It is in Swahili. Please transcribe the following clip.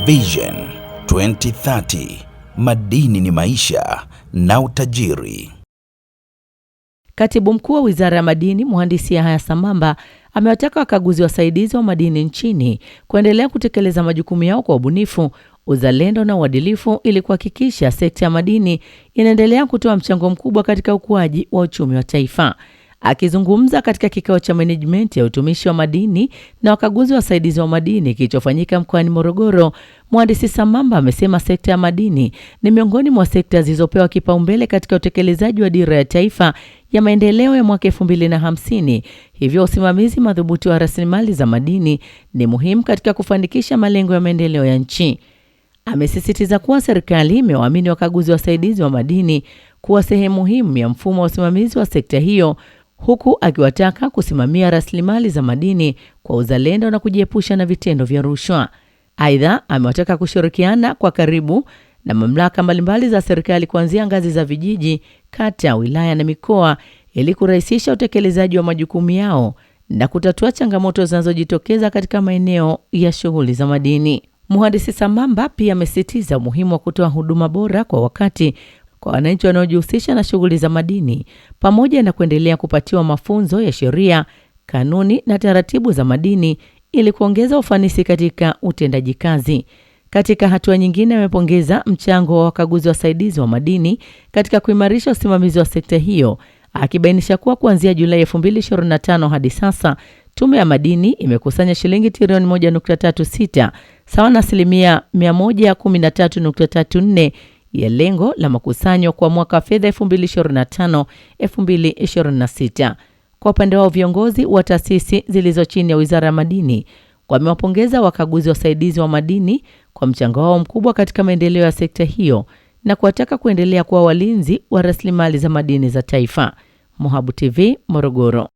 Vision 2030, madini ni maisha na utajiri. Katibu Mkuu wa Wizara ya Madini, Mhandisi Yahya Sambamba, amewataka wakaguzi wasaidizi wa madini nchini kuendelea kutekeleza majukumu yao kwa ubunifu, uzalendo na uadilifu ili kuhakikisha sekta ya madini inaendelea kutoa mchango mkubwa katika ukuaji wa uchumi wa taifa. Akizungumza katika kikao cha management ya utumishi wa madini na wakaguzi wasaidizi wa madini kilichofanyika mkoani Morogoro, Mhandisi Sambamba amesema sekta ya madini ni miongoni mwa sekta zilizopewa kipaumbele katika utekelezaji wa dira ya taifa ya maendeleo ya mwaka 2050. Hivyo usimamizi madhubuti wa rasilimali za madini ni muhimu katika kufanikisha malengo ya maendeleo ya nchi. Amesisitiza kuwa serikali imewaamini wakaguzi wasaidizi wa madini kuwa sehemu muhimu ya mfumo wa usimamizi wa sekta hiyo, huku akiwataka kusimamia rasilimali za madini kwa uzalendo na kujiepusha na vitendo vya rushwa. Aidha, amewataka kushirikiana kwa karibu na mamlaka mbalimbali za serikali kuanzia ngazi za vijiji, kata, wilaya na mikoa ili kurahisisha utekelezaji wa majukumu yao na kutatua changamoto zinazojitokeza katika maeneo ya shughuli za madini. Mhandisi Sambamba pia amesisitiza umuhimu wa kutoa huduma bora kwa wakati kwa wananchi wanaojihusisha na shughuli za madini, pamoja na kuendelea kupatiwa mafunzo ya sheria, kanuni na taratibu za madini ili kuongeza ufanisi katika utendaji kazi. Katika hatua nyingine, amepongeza mchango wa wakaguzi wasaidizi wa madini katika kuimarisha usimamizi wa sekta hiyo, akibainisha kuwa kuanzia Julai 2025 hadi sasa Tume ya Madini imekusanya shilingi trilioni 1.36 sawa na asilimia 113.34 ya lengo la makusanyo kwa mwaka fedha 2025-2026. Kwa upande wao, viongozi wa taasisi zilizo chini ya Wizara ya Madini wamewapongeza wakaguzi wasaidizi wa madini kwa mchango wao mkubwa katika maendeleo ya sekta hiyo na kuwataka kuendelea kuwa walinzi wa rasilimali za madini za taifa. Mohabu TV, Morogoro.